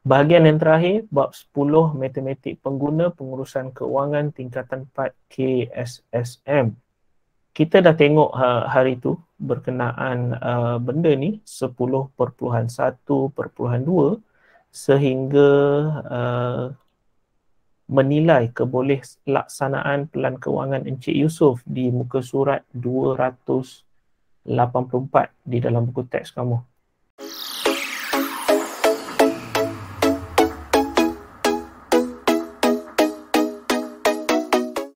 Bahagian yang terakhir, bab 10 matematik pengguna pengurusan keuangan tingkatan 4 KSSM. Kita dah tengok hari tu berkenaan benda ni 10.1.2 sehingga menilai kebolehselaksanaan pelan kewangan Encik Yusof di muka surat 284 di dalam buku teks kamu.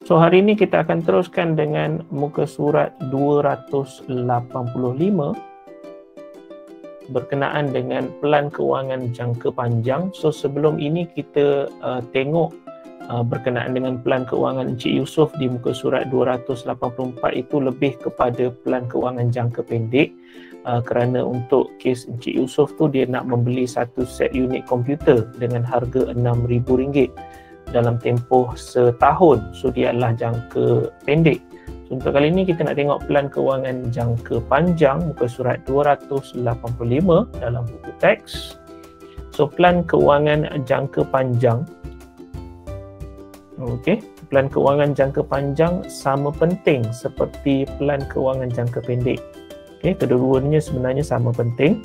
So hari ini kita akan teruskan dengan muka surat 285 berkenaan dengan pelan kewangan jangka panjang. So sebelum ini kita tengok berkenaan dengan pelan kewangan Encik Yusof di muka surat 284 itu lebih kepada pelan kewangan jangka pendek, kerana untuk kes Encik Yusof tu dia nak membeli satu set unit komputer dengan harga RM6,000 dalam tempoh setahun. So dia adalah jangka pendek. So untuk kali ini kita nak tengok pelan kewangan jangka panjang muka surat 285 dalam buku teks. So pelan kewangan jangka panjang, okey, pelan kewangan jangka panjang sama penting seperti pelan kewangan jangka pendek. Okey, kedua-duanya sebenarnya sama penting.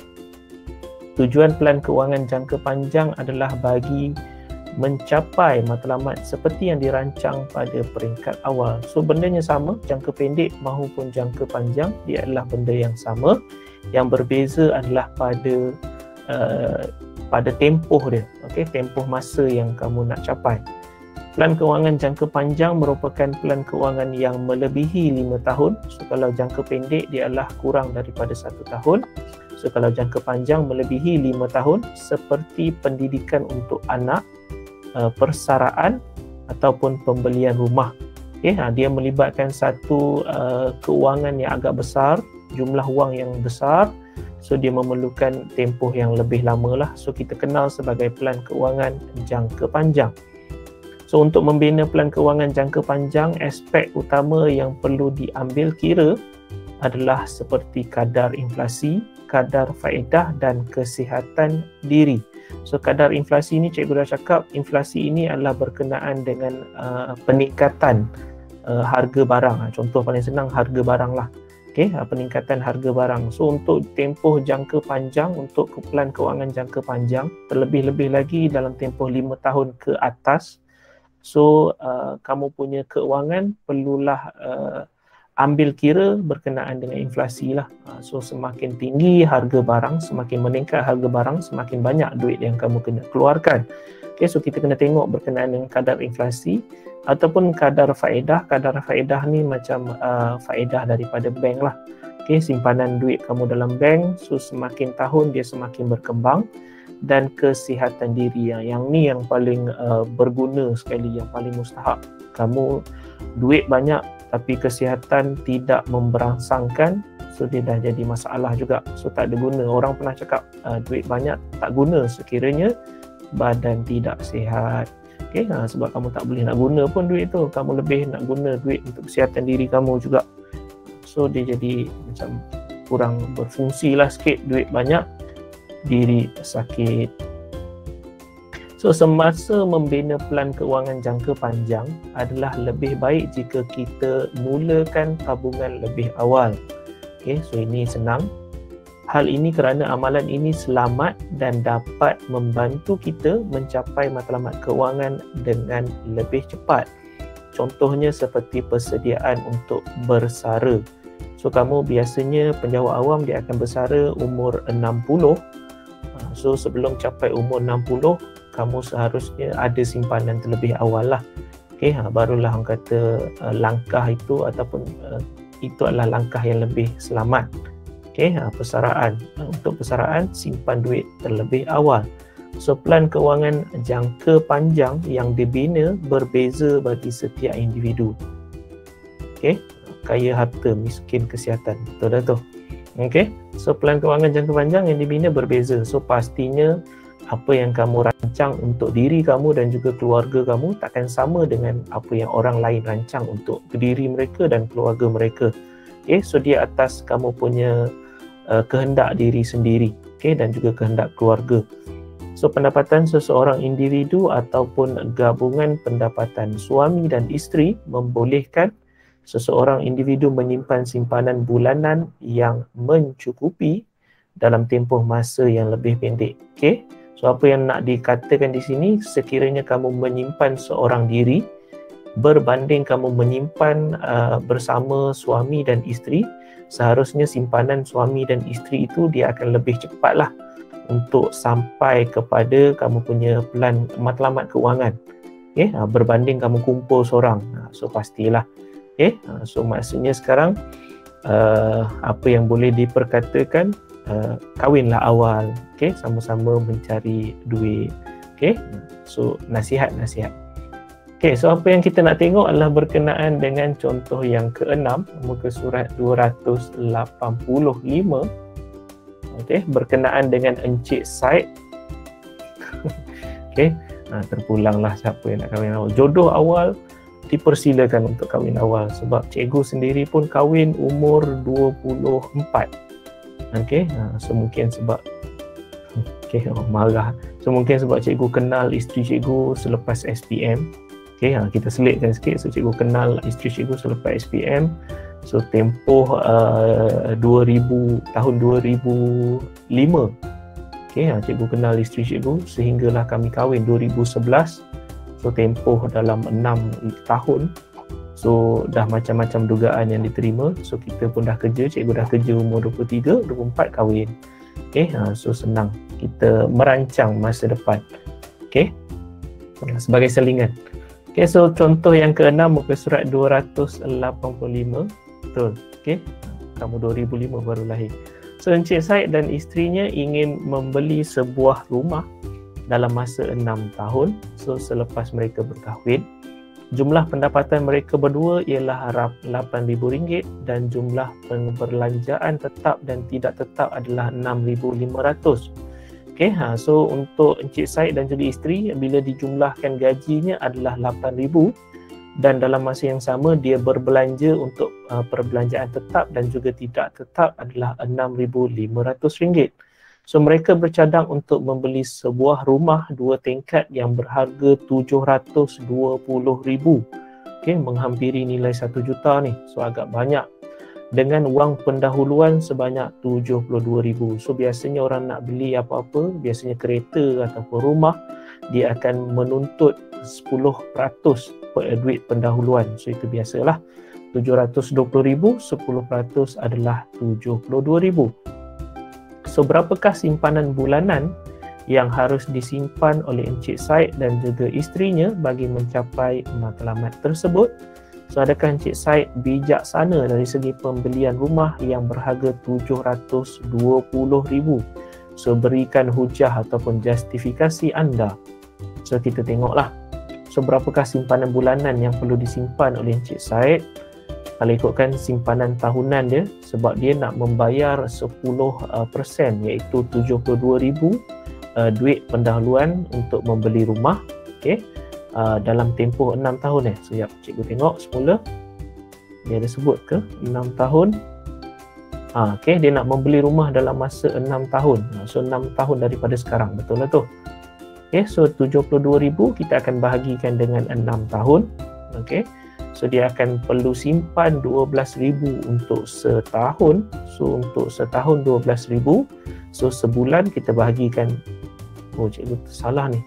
Tujuan pelan kewangan jangka panjang adalah bagi mencapai matlamat seperti yang dirancang pada peringkat awal. So bendanya sama, jangka pendek maupun jangka panjang dia adalah benda yang sama. Yang berbeza adalah pada tempoh dia, okey, tempoh masa yang kamu nak capai. Pelan kewangan jangka panjang merupakan pelan kewangan yang melebihi 5 tahun. So kalau jangka pendek dia adalah kurang daripada 1 tahun. So kalau jangka panjang melebihi 5 tahun seperti pendidikan untuk anak, persaraan ataupun pembelian rumah. Okay, dia melibatkan satu keuangan yang agak besar, jumlah wang yang besar. So dia memerlukan tempoh yang lebih lama lah. So kita kenal sebagai pelan keuangan jangka panjang. So untuk membina pelan keuangan jangka panjang, aspek utama yang perlu diambil kira adalah seperti kadar inflasi, kadar faedah dan kesihatan diri. So kadar inflasi ini cikgu dah cakap, inflasi ini adalah berkenaan dengan peningkatan harga barang. Contoh paling senang harga barang lah. Okay, peningkatan harga barang. So untuk tempoh jangka panjang, untuk pelan kewangan jangka panjang, terlebih-lebih lagi dalam tempoh 5 tahun ke atas, so kamu punya keuangan perlulah ambil kira berkenaan dengan inflasi lah. So semakin tinggi harga barang, semakin meningkat harga barang, semakin banyak duit yang kamu kena keluarkan. Okay, so kita kena tengok berkenaan dengan kadar inflasi ataupun kadar faedah. Kadar faedah ni macam faedah daripada bank lah. Okay, simpanan duit kamu dalam bank, so semakin tahun dia semakin berkembang. Dan kesihatan diri, yang ni yang paling berguna sekali, yang paling mustahak. Kamu duit banyak tapi kesihatan tidak memberangsangkan, so dia dah jadi masalah juga. So tak ada guna. Orang pernah cakap duit banyak tak guna sekiranya badan tidak sihat. Okay, sebab kamu tak boleh nak guna pun duit tu, kamu lebih nak guna duit untuk kesihatan diri kamu juga. So dia jadi macam kurang berfungsi lah sikit. Duit banyak, diri sakit. So semasa membina pelan keuangan jangka panjang adalah lebih baik jika kita mulakan tabungan lebih awal. Okay, so ini senang. Hal ini kerana amalan ini selamat dan dapat membantu kita mencapai matlamat keuangan dengan lebih cepat. Contohnya seperti persediaan untuk bersara. So kamu biasanya penjawat awam dia akan bersara umur 60. So sebelum capai umur 60, kamu seharusnya ada simpanan terlebih awal lah. Okay, barulah orang kata langkah itu ataupun itu adalah langkah yang lebih selamat. Okay, persaraan. Untuk persaraan, simpan duit terlebih awal. So pelan keuangan jangka panjang yang dibina berbeza bagi setiap individu. Okay, kaya harta, miskin kesihatan. Betul dah tu. Okay, so pelan keuangan jangka panjang yang dibina berbeza. So pastinya apa yang kamu rancang untuk diri kamu dan juga keluarga kamu takkan sama dengan apa yang orang lain rancang untuk diri mereka dan keluarga mereka. Okay, so dia atas kamu punya kehendak diri sendiri, okay, dan juga kehendak keluarga. So pendapatan seseorang individu ataupun gabungan pendapatan suami dan isteri membolehkan seseorang individu menyimpan simpanan bulanan yang mencukupi dalam tempoh masa yang lebih pendek. Okey. So apa yang nak dikatakan di sini, sekiranya kamu menyimpan seorang diri berbanding kamu menyimpan bersama suami dan isteri, seharusnya simpanan suami dan isteri itu dia akan lebih cepatlah untuk sampai kepada kamu punya pelan matlamat keuangan. Okay? Berbanding kamu kumpul seorang. So pastilah. Okay? So maksudnya sekarang apa yang boleh diperkatakan, kahwinlah awal. Okay? Sama-sama mencari duit. Okay? So nasihat-nasihat. Okay, so apa yang kita nak tengok adalah berkenaan dengan contoh yang ke-6, muka surat 285. Okay, berkenaan dengan Encik Said. Okay, terpulanglah siapa yang nak kahwin awal. Jodoh awal dipersilakan untuk kahwin awal sebab cikgu sendiri pun kahwin umur 24. Okay, so mungkin sebab marah. So mungkin sebab cikgu kenal isteri cikgu selepas SPM. Okay, kita selitkan sikit. So cikgu kenal isteri cikgu selepas SPM. So tempoh 2000 tahun 2005. Okay, cikgu kenal isteri cikgu sehinggalah kami kahwin 2011. So tempoh dalam 6 tahun. So dah macam-macam dugaan yang diterima. So kita pun dah kerja, cikgu dah kerja umur 23, 24 kahwin. Okay, so senang kita merancang masa depan. Okay, sebagai selingan. Okay, so contoh yang ke-6 muka surat 285. Betul. Okay, kamu 2005 baru lahir. So Encik Said dan isterinya ingin membeli sebuah rumah dalam masa 6 tahun. So selepas mereka berkahwin, jumlah pendapatan mereka berdua ialah RM8,000 dan jumlah perbelanjaan tetap dan tidak tetap adalah RM6,500. Okay, so untuk Encik Said dan juga isteri, bila dijumlahkan gajinya adalah RM8,000 dan dalam masa yang sama dia berbelanja untuk perbelanjaan tetap dan juga tidak tetap adalah RM6,500. So mereka bercadang untuk membeli sebuah rumah 2 tingkat yang berharga RM720,000. Okay, menghampiri nilai 1 juta ni. So agak banyak. Dengan wang pendahuluan sebanyak RM72,000. So biasanya orang nak beli apa-apa, biasanya kereta ataupun rumah, dia akan menuntut 10% duit pendahuluan. So itu biasalah. RM720,000, 10% adalah RM72,000. So berapakah simpanan bulanan yang harus disimpan oleh Encik Said dan juga isterinya bagi mencapai matlamat tersebut? So adakah Encik Said bijaksana dari segi pembelian rumah yang berharga RM720,000? So berikan hujah ataupun justifikasi anda. So kita tengoklah. So berapakah simpanan bulanan yang perlu disimpan oleh Encik Said? Kalau ikutkan simpanan tahunan dia, sebab dia nak membayar 10% iaitu RM72,000 duit pendahuluan untuk membeli rumah. Okay. Dalam tempoh 6 tahun Sekejap cikgu tengok semula. Dia ada sebut ke 6 tahun? Okay, dia nak membeli rumah dalam masa 6 tahun. So 6 tahun daripada sekarang, betul lah tu. Okay, so RM72,000 kita akan bahagikan dengan 6 tahun. Okay, so dia akan perlu simpan RM12,000 untuk setahun. So untuk setahun RM12,000. So sebulan kita bahagikan, cikgu salah ni,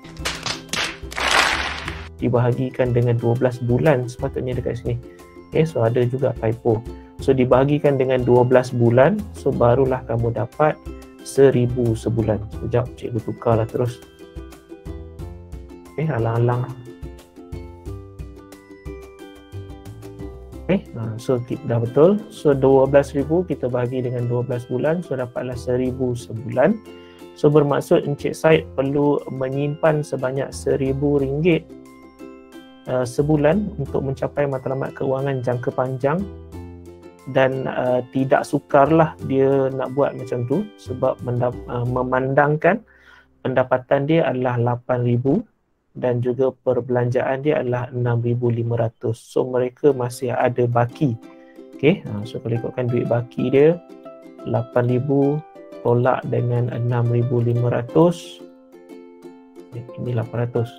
dibahagikan dengan 12 bulan sepatutnya dekat sini. Okay, so ada juga typo. So dibahagikan dengan 12 bulan, so barulah kamu dapat RM1,000 sebulan. Sekejap cikgu tukarlah terus. Okay, alang-alang. Okay, so dah betul. So RM12,000 kita bahagi dengan 12 bulan, so dapatlah RM1,000 sebulan. So bermaksud Encik Said perlu menyimpan sebanyak RM1,000 sebulan untuk mencapai matlamat keuangan jangka panjang, dan tidak sukarlah dia nak buat macam tu sebab memandangkan pendapatan dia adalah RM8,000 dan juga perbelanjaan dia adalah RM6,500. So mereka masih ada baki. Okay, so kalau ikutkan duit baki dia RM8,000 tolak dengan RM6,500, Ini 800.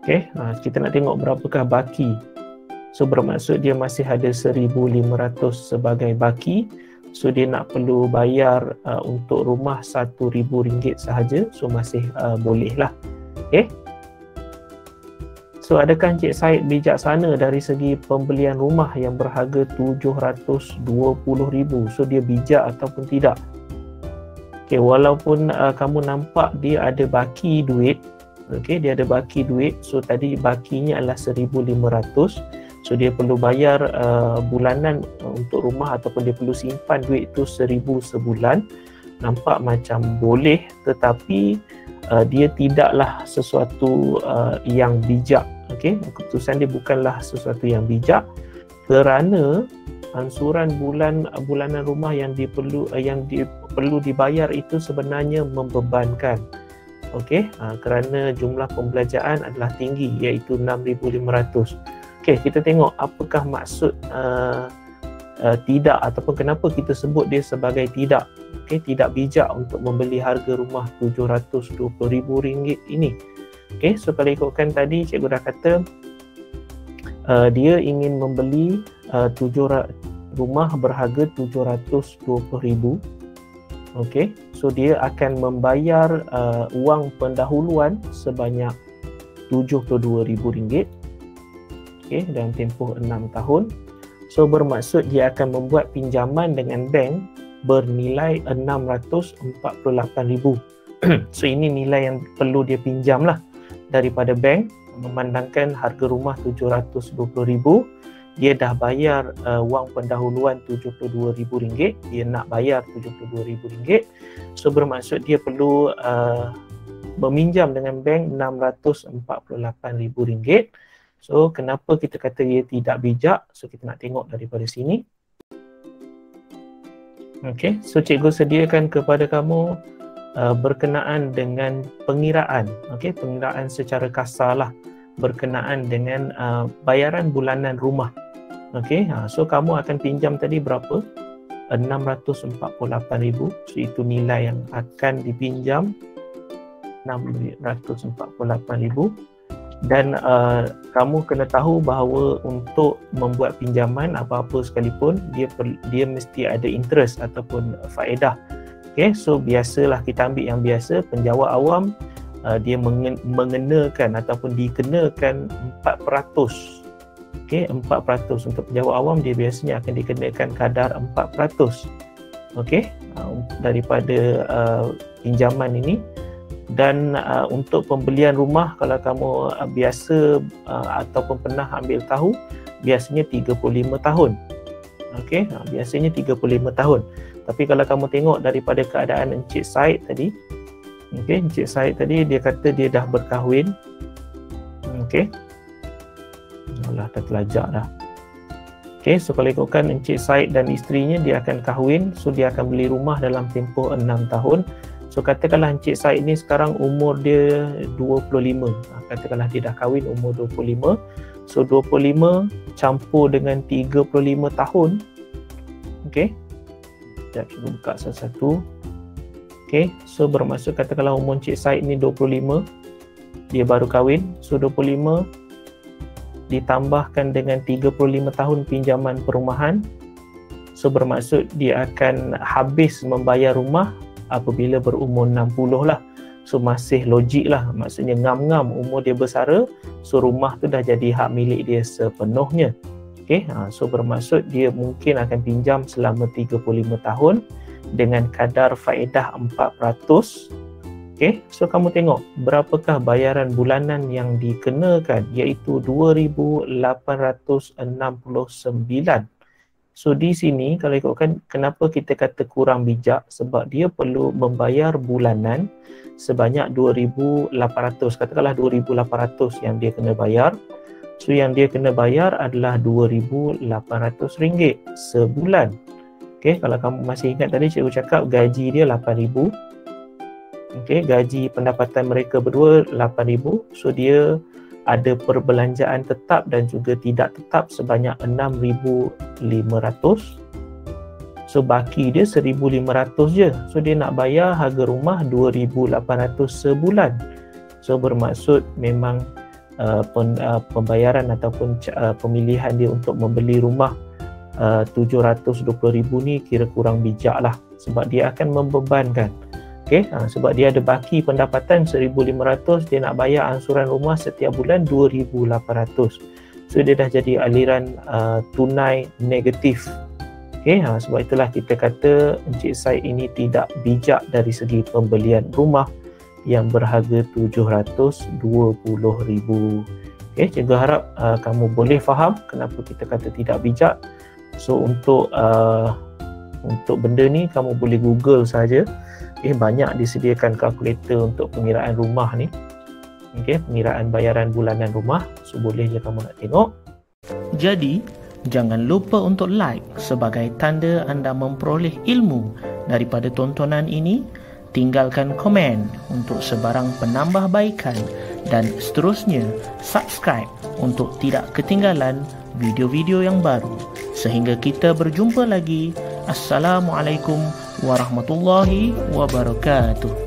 Okey, kita nak tengok berapakah baki. So bermaksud dia masih ada 1,500 sebagai baki. So dia nak perlu bayar untuk rumah RM1,000 sahaja. So masih boleh lah. Okey. So adakah Encik Said bijaksana dari segi pembelian rumah yang berharga RM720,000? So dia bijak ataupun tidak? Okay, walaupun kamu nampak dia ada baki duit, okay, dia ada baki duit. So tadi bakinya adalah 1,500. So dia perlu bayar bulanan untuk rumah ataupun dia perlu simpan duit itu 1,000 sebulan. Nampak macam boleh, tetapi dia tidaklah sesuatu yang bijak. Okay, keputusan dia bukanlah sesuatu yang bijak, kerana ansuran bulanan rumah yang perlu dibayar itu sebenarnya membebankan. Okey, kerana jumlah pembelanjaan adalah tinggi, iaitu 6,500. Okey, kita tengok apakah maksud tidak ataupun kenapa kita sebut dia sebagai tidak. Okey, tidak bijak untuk membeli harga rumah RM720,000 ini. Okey, so kalau ikutkan tadi cikgu dah kata dia ingin membeli rumah berharga RM720,000. Okey, so dia akan membayar wang pendahuluan sebanyak RM72,000. Okey, dalam tempoh 6 tahun. So bermaksud dia akan membuat pinjaman dengan bank bernilai RM648,000. So ini nilai yang perlu dia pinjam lah daripada bank, memandangkan harga rumah RM720,000, dia dah bayar wang pendahuluan RM72,000, dia nak bayar RM72,000. So bermaksud dia perlu meminjam dengan bank RM648,000. So kenapa kita kata dia tidak bijak? So kita nak tengok daripada sini. Okey, so cikgu sediakan kepada kamu berkenaan dengan pengiraan, okey, pengiraan secara kasar lah berkenaan dengan bayaran bulanan rumah. Okey, so kamu akan pinjam tadi berapa? 648,000. So itu nilai yang akan dipinjam, 648,000. Dan kamu kena tahu bahawa untuk membuat pinjaman apa-apa sekalipun, dia mesti ada interest ataupun faedah. Okay, so biasalah kita ambil yang biasa, penjawat awam dia mengenakan ataupun dikenakan 4%. Okay, 4% untuk penjawat awam dia biasanya akan dikenakan kadar 4%. Okay, daripada pinjaman ini. Dan untuk pembelian rumah, kalau kamu biasa ataupun pernah ambil tahu, biasanya 35 tahun. Okay, biasanya 35 tahun. Tapi kalau kamu tengok daripada keadaan Encik Said tadi, okay, Encik Said tadi dia kata dia dah berkahwin. Okay, alah, dah telajak dah. Okay, so kalau ikutkan Encik Said dan isterinya, dia akan kahwin. So dia akan beli rumah dalam tempoh 6 tahun. So katakanlah Encik Said ni sekarang umur dia 25. Katakanlah dia dah kahwin umur 25. So 25 campur dengan 35 tahun. Okay, sekejap cuba buka satu-satu. Okay, so bermaksud katakanlah umur Encik Said ni 25, dia baru kahwin. So 25 ditambahkan dengan 35 tahun pinjaman perumahan. So bermaksud dia akan habis membayar rumah apabila berumur 60 lah. So masih logik lah, maksudnya ngam-ngam umur dia bersara, so rumah tu dah jadi hak milik dia sepenuhnya. Okay, so bermaksud dia mungkin akan pinjam selama 35 tahun dengan kadar faedah 4%. Okay, so kamu tengok berapakah bayaran bulanan yang dikenakan, iaitu 2,869. So di sini kalau ikutkan kenapa kita kata kurang bijak, sebab dia perlu membayar bulanan sebanyak 2,800. Katakanlah 2,800 yang dia kena bayar. So yang dia kena bayar adalah RM2,800 sebulan. Okay, kalau kamu masih ingat tadi cikgu cakap gaji dia 8,000. Okay, gaji pendapatan mereka berdua 8,000. So dia ada perbelanjaan tetap dan juga tidak tetap sebanyak 6,500. So baki dia 1,500 je. So dia nak bayar harga rumah 2,800 sebulan. So bermaksud memang pembayaran ataupun pemilihan dia untuk membeli rumah 720,000 ni kira kurang bijak lah, sebab dia akan membebankan. Okay? Sebab dia ada baki pendapatan 1,500, dia nak bayar angsuran rumah setiap bulan 2,800. So dia dah jadi aliran tunai negatif. Okay? Sebab itulah kita kata Encik Said ini tidak bijak dari segi pembelian rumah yang berharga 720,000. Okay? Cikgu harap kamu boleh faham kenapa kita kata tidak bijak. So untuk benda ni kamu boleh Google saja. Banyak disediakan kalkulator untuk pengiraan rumah ni. Pengiraan bayaran bulanan rumah. So boleh je kamu nak tengok. Jadi, jangan lupa untuk like sebagai tanda anda memperoleh ilmu daripada tontonan ini. Tinggalkan komen untuk sebarang penambahbaikan dan seterusnya subscribe untuk tidak ketinggalan video-video yang baru. Sehingga kita berjumpa lagi. Assalamualaikum warahmatullahi wabarakatuh.